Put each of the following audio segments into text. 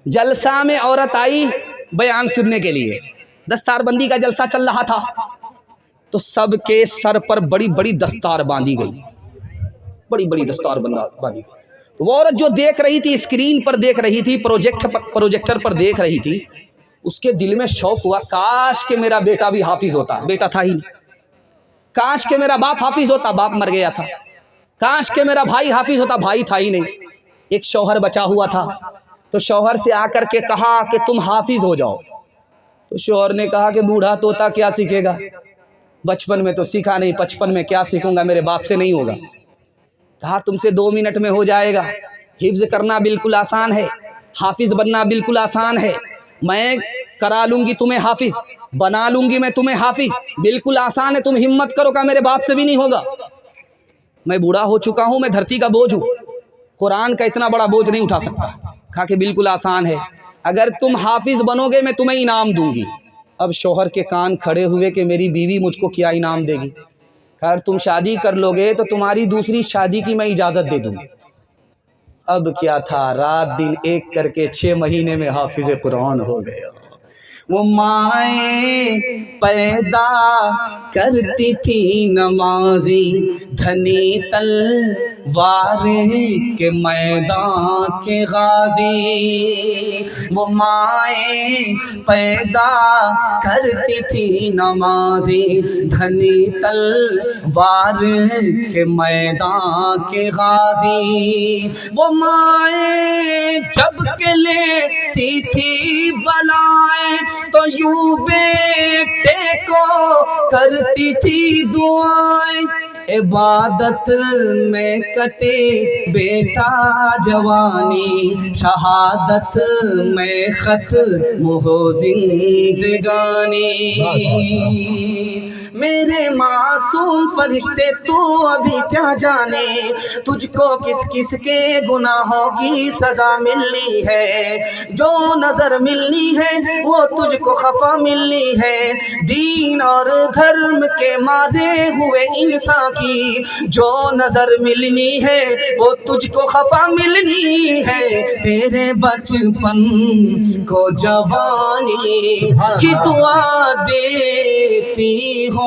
जलसा में औरत आई बयान सुनने के लिए, दस्तारबंदी का जलसा चल रहा था, तो सबके सर पर बड़ी बड़ी दस्तार बांधी गई, बड़ी बड़ी दस्तार बांधी गई। वो औरत जो देख रही थी, स्क्रीन पर देख रही थी, प्रोजेक्टर पर देख रही थी, उसके दिल में शौक हुआ, काश के मेरा बेटा भी हाफिज होता। बेटा था ही नहीं। काश के मेरा बाप हाफिज होता, बाप मर गया था। काश के मेरा भाई हाफिज होता, भाई था ही नहीं। एक शौहर बचा हुआ था, तो शौहर से आकर के कहा कि तुम हाफिज हो जाओ। तो शौहर ने कहा कि बूढ़ा तोता क्या सीखेगा, बचपन में तो सीखा नहीं, 55 में क्या सीखूंगा, मेरे बाप से नहीं होगा। कहा तुमसे 2 मिनट में हो जाएगा, हिफ्ज करना बिल्कुल आसान है, हाफिज बनना बिल्कुल आसान है, मैं करा लूंगी तुम्हें हाफिज, बना लूंगी मैं तुम्हें हाफिज, बिल्कुल आसान है, तुम हिम्मत करो। का मेरे बाप से भी नहीं होगा, मैं बूढ़ा हो चुका हूं, मैं धरती का बोझ हूं, कुरान का इतना बड़ा बोझ नहीं उठा सकता। कहा कि बिल्कुल आसान है, अगर तुम हाफिज बनोगे मैं तुम्हें इनाम दूंगी। अब शौहर के कान खड़े हुए कि मेरी बीवी मुझको क्या इनाम देगी। खैर तुम शादी कर लोगे तो तुम्हारी दूसरी शादी की मैं इजाजत दे दूंगी। अब क्या था, रात दिन एक करके 6 महीने में हाफिज कुरान हो गया। वो माए पैदा करती थी नमाजी, धनी तलवार के मैदान के गाजी। वो माए पैदा करती थी नमाजी, धनी तलवार के मैदान के गाजी। वो माए जब के लेती थी बलाएं, तो यूं बेटे को करती थी दुआएं। इबादत में कटे बेटा जवानी, शहादत में खत्म हो जिंदगानी। मेरे मासूम फरिश्ते तू अभी क्या जाने, तुझको किस किस के गुनाहों की सजा मिलनी है। जो नजर मिलनी है वो तुझको खफा मिलनी है, दीन और धर्म के मारे हुए इंसान की जो नजर मिलनी है वो तुझको खफा मिलनी है। तेरे बचपन को जवानी की दुआ देती हो,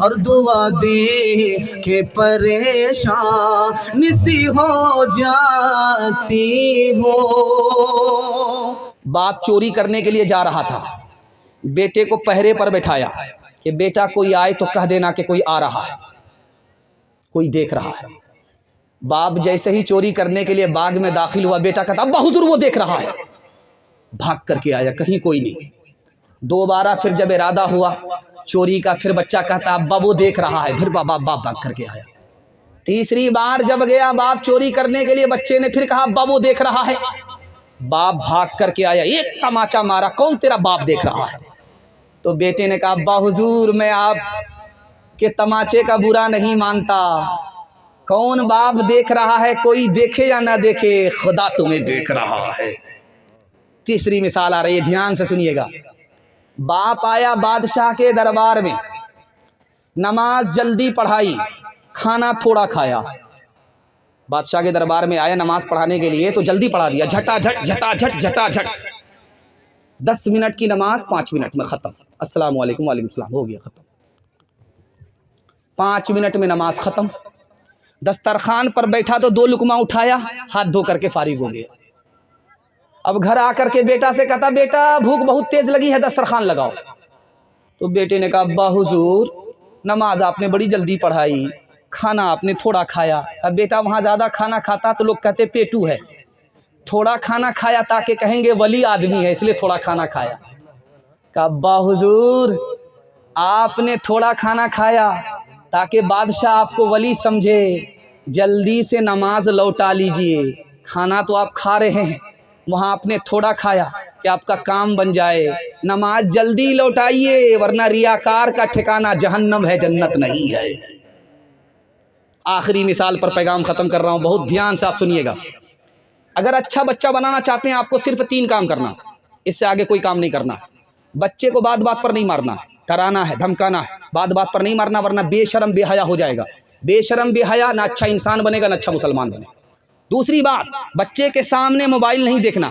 और दुआ दे के परेशान सी हो जाती हो। बाप चोरी करने के लिए जा रहा था, बेटे को पहरे पर बैठाया कि बेटा कोई आए तो कह देना कि कोई आ रहा है, कोई देख रहा है। बाप जैसे ही चोरी करने के लिए बाग में दाखिल हुआ, बेटा कहता अब्बा हुजूर वो देख रहा है। भाग करके आया, कहीं कोई नहीं। दोबारा फिर जब इरादा हुआ चोरी का, फिर बच्चा कहता अब्बा वो देख रहा है, फिर बाप भाग करके आया। तीसरी बार जब गया बाप चोरी करने के लिए, बच्चे ने फिर कहा अब्बा वो देख रहा है। बाप भाग करके आया, एक तमाचा मारा, कौन तेरा बाप देख रहा है। तो बेटे ने कहा अब्बा हुजूर मैं आप के तमाचे का बुरा नहीं मानता, कौन बाप देख रहा है, कोई देखे या ना देखे, खुदा तुम्हें देख रहा है। तीसरी मिसाल आ रही है, ध्यान से सुनिएगा। बाप आया बादशाह के दरबार में, नमाज जल्दी पढ़ाई, खाना थोड़ा खाया। बादशाह के दरबार में आया नमाज पढ़ाने के लिए तो जल्दी पढ़ा दिया, झटाझट झटाझट झटाझट। 10 मिनट की नमाज 5 मिनट में ख़त्म, अस्सलाम वालेकुम वालेकुम सलाम, हो गया ख़त्म। 5 मिनट में नमाज ख़त्म। दस्तरखान पर बैठा तो 2 लुकमा उठाया, हाथ धो करके फारिग हो गया। अब घर आकर के बेटा से कहता बेटा भूख बहुत तेज लगी है, दस्तरखान लगाओ। तो बेटे ने कहा अब्बा हुजूर नमाज आपने बड़ी जल्दी पढ़ाई, खाना आपने थोड़ा खाया। अब बेटा वहाँ ज़्यादा खाना खाता तो लोग कहते पेटू है, थोड़ा खाना खाया ताकि कहेंगे वली आदमी है, इसलिए थोड़ा खाना खाया। कहा अब्बा हुजूर आपने थोड़ा खाना खाया ताकि बादशाह आपको वली समझे, जल्दी से नमाज लौटा लीजिए। खाना तो आप खा रहे हैं, वहाँ आपने थोड़ा खाया कि आपका काम बन जाए, नमाज जल्दी लौटाइए वरना रियाकार का ठिकाना जहन्नम है, जन्नत नहीं है। आखिरी मिसाल पर पैगाम ख़त्म कर रहा हूँ, बहुत ध्यान से आप सुनिएगा। अगर अच्छा बच्चा बनाना चाहते हैं आपको सिर्फ 3 काम करना, इससे आगे कोई काम नहीं करना। बच्चे को बात बात पर नहीं मारना, डराना है, धमकाना है, बात बात पर नहीं मारना वरना बेशरम बेहया हो जाएगा। बेशरम बेहया ना अच्छा इंसान बनेगा ना अच्छा मुसलमान बनेगा। दूसरी बात, बच्चे के सामने मोबाइल नहीं देखना,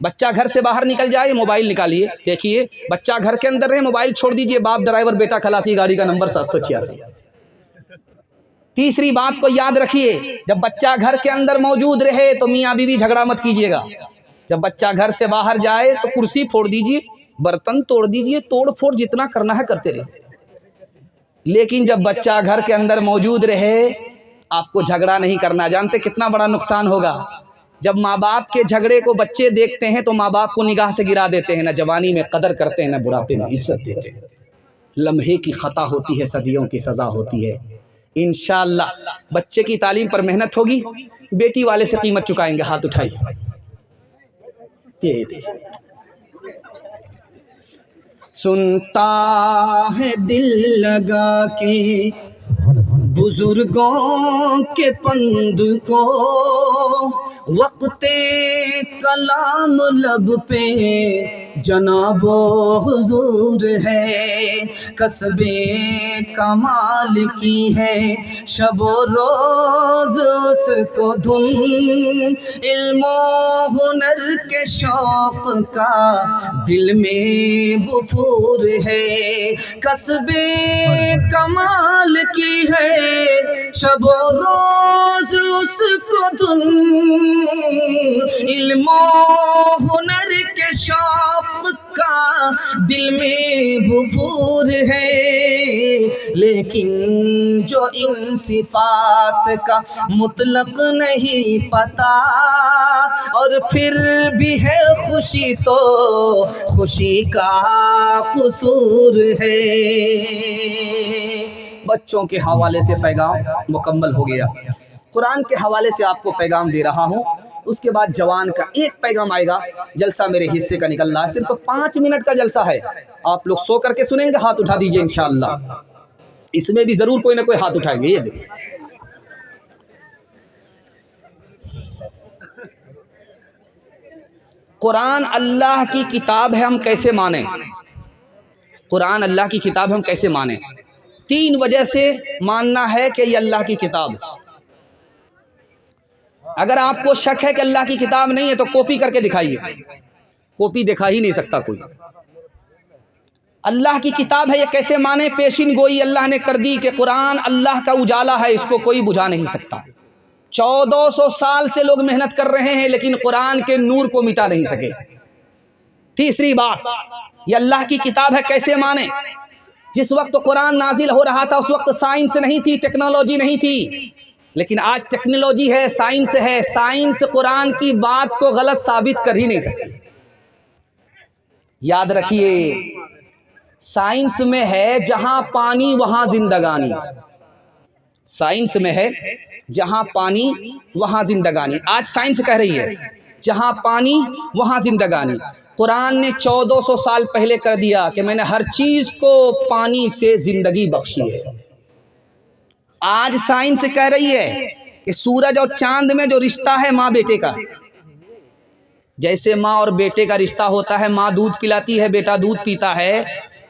बच्चा घर से बाहर निकल जाए, मोबाइल निकालिए, देखिए बच्चा घर के अंदर रहे, मोबाइल छोड़ दीजिए, बाप ड्राइवर, बेटा खलासी, गाड़ी का नंबर 786। तीसरी बात को याद रखिए, जब बच्चा घर के अंदर मौजूद रहे तो मियाँ बीवी झगड़ा मत कीजिएगा। जब बच्चा घर से बाहर जाए तो कुर्सी फोड़ दीजिए, बर्तन तोड़ दीजिए, तोड़ फोड़ जितना करना है करते रहिए। लेकिन जब बच्चा घर के अंदर मौजूद रहे, आपको झगड़ा नहीं करना। जानते कितना बड़ा नुकसान होगा? जब माँ बाप के झगड़े को बच्चे देखते हैं तो माँ बाप को निगाह से गिरा देते हैं, ना जवानी में कदर करते हैं, ना बुढ़ापे में इज्जत देते हैं। लम्हे की खता होती है, सदियों की सजा होती है। इंशाअल्लाह बच्चे की तालीम पर मेहनत होगी, बेटी वाले से कीमत चुकाएंगे। हाथ उठाइए। ये सुनता है दिल लगा के बुजुर्गों के पंद को, वक्ते कलाम लब पे जनाबो हुजूर है। कसबे कमाल की है शबो रोज उसको धुन, इल्मो हुनर के शौक का दिल में वफूर है। कसबे कमाल की है शबो रोज उसको धुन, इल्मो हुनर के शौक का दिल में वफूर है। लेकिन जो इन सिफात का मुतलक नहीं पता, और फिर भी है खुशी तो खुशी का कसूर है। बच्चों के हवाले से पैगाम मुकम्मल हो गया। कुरान के हवाले से आपको पैगाम दे रहा हूँ। उसके बाद जवान का एक पैगाम आएगा। जलसा मेरे हिस्से का निकल रहा है, सिर्फ 5 मिनट का जलसा है। आप लोग सो करके सुनेंगे, हाथ उठा दीजिए इंशाअल्लाह। इसमें भी जरूर कोई ना कोई हाथ उठाएंगे। ये देखिए, कुरान अल्लाह की किताब है, हम कैसे माने? कुरान अल्लाह की किताब हम कैसे माने? 3 वजह से मानना है कि ये अल्लाह की किताब है। अगर आपको शक है कि अल्लाह की किताब नहीं है तो कॉपी करके दिखाइए, कॉपी दिखा ही नहीं सकता कोई। अल्लाह की किताब है, ये कैसे माने? पेशिन गोई अल्लाह ने कर दी कि कुरान अल्लाह का उजाला है, इसको कोई बुझा नहीं सकता। 1400 साल से लोग मेहनत कर रहे हैं लेकिन कुरान के नूर को मिटा नहीं सके। तीसरी बात, ये अल्लाह की किताब है कैसे माने? जिस वक्त कुरान नाजिल हो रहा था उस वक्त साइंस नहीं थी, टेक्नोलॉजी नहीं थी, लेकिन आज टेक्नोलॉजी है, साइंस है। साइंस कुरान की बात को गलत साबित कर ही नहीं सकती। याद रखिए, साइंस में है जहां पानी वहां जिंदगानी। साइंस में है जहां पानी वहां जिंदगानी। आज साइंस कह रही है जहां पानी वहां जिंदगानी। कुरान ने 1400 साल पहले कर दिया कि मैंने हर चीज को पानी से जिंदगी बख्शी है। आज साइंस कह रही है कि सूरज और चांद में जो रिश्ता है माँ बेटे का, जैसे माँ और बेटे का रिश्ता होता है, माँ दूध पिलाती है, बेटा दूध पीता है,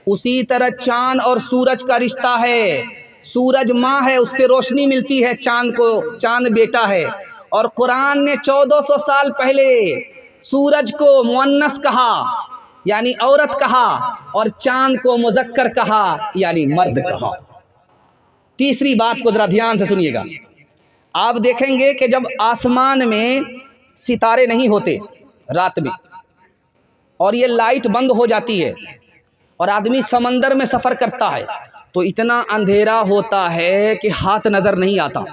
उसी तरह चांद और सूरज का रिश्ता है। सूरज माँ है, उससे रोशनी मिलती है चांद को, चांद बेटा है। और कुरान ने 1400 साल पहले सूरज को मुअन्नस कहा यानी औरत कहा, और चांद को मुज़क्कर कहा यानी मर्द कहा। तीसरी बात को जरा ध्यान से सुनिएगा। आप देखेंगे कि जब आसमान में सितारे नहीं होते रात में, और ये लाइट बंद हो जाती है और आदमी समंदर में सफ़र करता है, तो इतना अंधेरा होता है कि हाथ नज़र नहीं आता।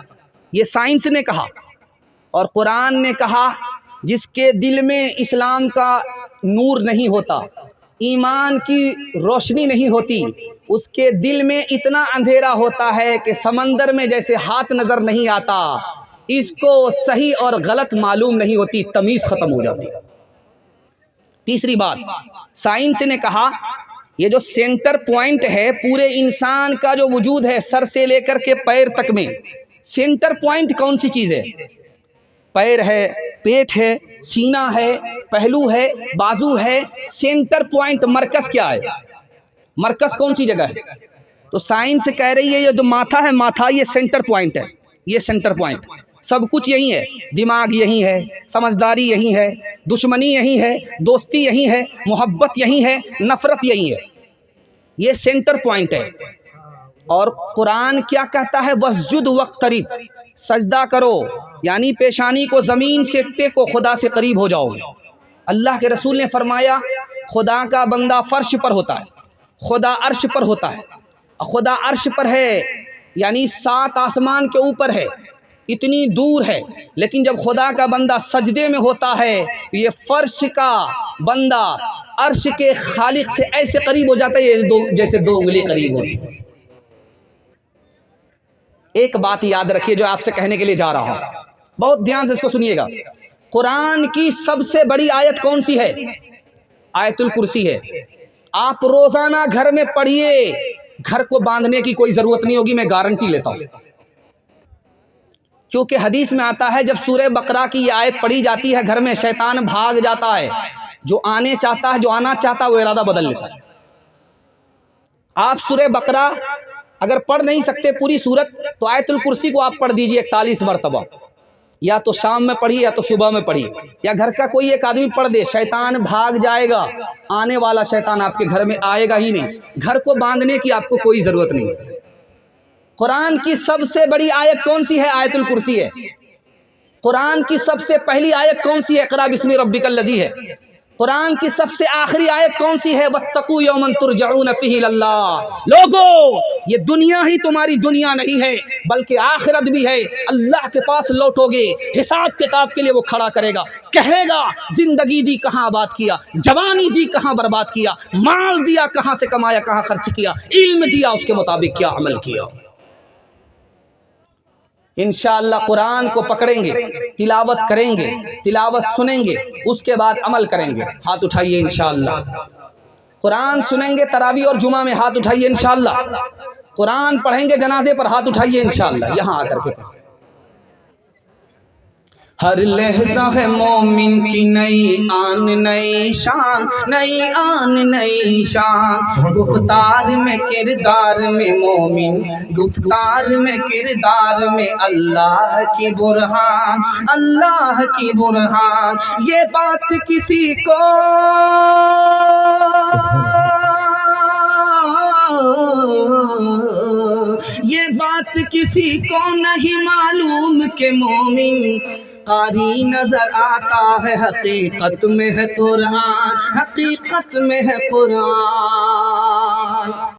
ये साइंस ने कहा और कुरान ने कहा, जिसके दिल में इस्लाम का नूर नहीं होता, ईमान की रोशनी नहीं होती, उसके दिल में इतना अंधेरा होता है कि समंदर में जैसे हाथ नज़र नहीं आता, इसको सही और गलत मालूम नहीं होती, तमीज़ ख़त्म हो जाती। तीसरी बात, साइंस ने कहा ये जो सेंटर पॉइंट है पूरे इंसान का जो वजूद है, सर से लेकर के पैर तक में, सेंटर पॉइंट कौन सी चीज़ है? पैर है, पेट है, सीना है, पहलू है, बाजू है। सेंटर पॉइंट मरकज़ क्या है? मरकज़ कौन सी जगह है? तो साइंस कह रही है ये जो माथा है, माथा ये सेंटर पॉइंट है, ये सेंटर पॉइंट। सब कुछ यही है, दिमाग यही है, समझदारी यही है, दुश्मनी यही है, दोस्ती यही है, मोहब्बत यही है, नफ़रत यही है। ये सेंटर पॉइंट है। और कुरान क्या कहता है? वस्जुद वक्तरिब, सजदा करो, यानी पेशानी को ज़मीन से टेको, खुदा से करीब हो जाओगे। अल्लाह के रसूल ने फरमाया खुदा का बंदा फर्श पर होता है, खुदा अर्श पर होता है। खुदा अर्श पर है यानी 7 आसमान के ऊपर है, इतनी दूर है। लेकिन जब खुदा का बंदा सजदे में होता है तो ये फर्श का बंदा अर्श के खालिक से ऐसे करीब हो जाता है जैसे 2 उंगली करीब होती है। एक बात याद रखिए जो आपसे कहने के लिए जा रहा हूं, बहुत ध्यान से इसको सुनिएगा। कुरान की सबसे बड़ी आयत कौन सी है? आयतुल कुर्सी है। आप रोजाना घर में पढ़िए, घर को बांधने की कोई जरूरत नहीं होगी, मैं गारंटी लेता हूं। क्योंकि हदीस में आता है जब सूरह बकरा की यह आयत पढ़ी जाती है घर में शैतान भाग जाता है, जो आने चाहता है, जो आना चाहता है वो इरादा बदल लेता है। आप सूरह बकरा अगर पढ़ नहीं सकते पूरी सूरत तो आयतुल कुर्सी को आप पढ़ दीजिए 41 मरतबा, या तो शाम में पढ़िए या तो सुबह में पढ़िए, या घर का कोई एक आदमी पढ़ दे, शैतान भाग जाएगा। आने वाला शैतान आपके घर में आएगा ही नहीं। घर को बांधने की आपको कोई जरूरत नहीं। कुरान की सबसे बड़ी आयत कौन सी है? आयतुल कुर्सी है। कुरान की सबसे पहली आयत कौन सी है? इक़रा बिस्मि रब्बिकल लज़ी है। कुरान की सबसे आखिरी आयत कौन सी है? वत्तकू यौमन तुरजऊन फीही इलल्लाह। लोगो, ये दुनिया ही तुम्हारी दुनिया नहीं है बल्कि आखिरत भी है। अल्लाह के पास लौटोगे, हिसाब किताब के लिए वो खड़ा करेगा, कहेगा जिंदगी दी कहाँ आबाद किया, जवानी दी कहाँ बर्बाद किया, माल दिया कहाँ से कमाया, कहाँ खर्च किया, इल्म दिया उसके मुताबिक क्या अमल किया। इंशाअल्लाह कुरान को पकड़ेंगे, तिलावत करेंगे, तिलावत सुनेंगे, उसके बाद अमल करेंगे। हाथ उठाइए इंशाअल्लाह। कुरान सुनेंगे तरावी और जुमा में, हाथ उठाइए इंशाअल्लाह। कुरान पढ़ेंगे जनाजे पर, हाथ उठाइए इंशाअल्लाह। यहाँ आकर के पास हर लहजा है मोमिन की नई आन नई शान, नई आन नई शान। गुफ्तार में किरदार में मोमिन, गुफ्तार में किरदार में अल्लाह की बुरहान, अल्लाह की बुरहान। ये बात किसी को ये बात किसी को नहीं मालूम के मोमिन कारी नजर आता है, हकीकत में है कुरान, हकीकत में है कुरान।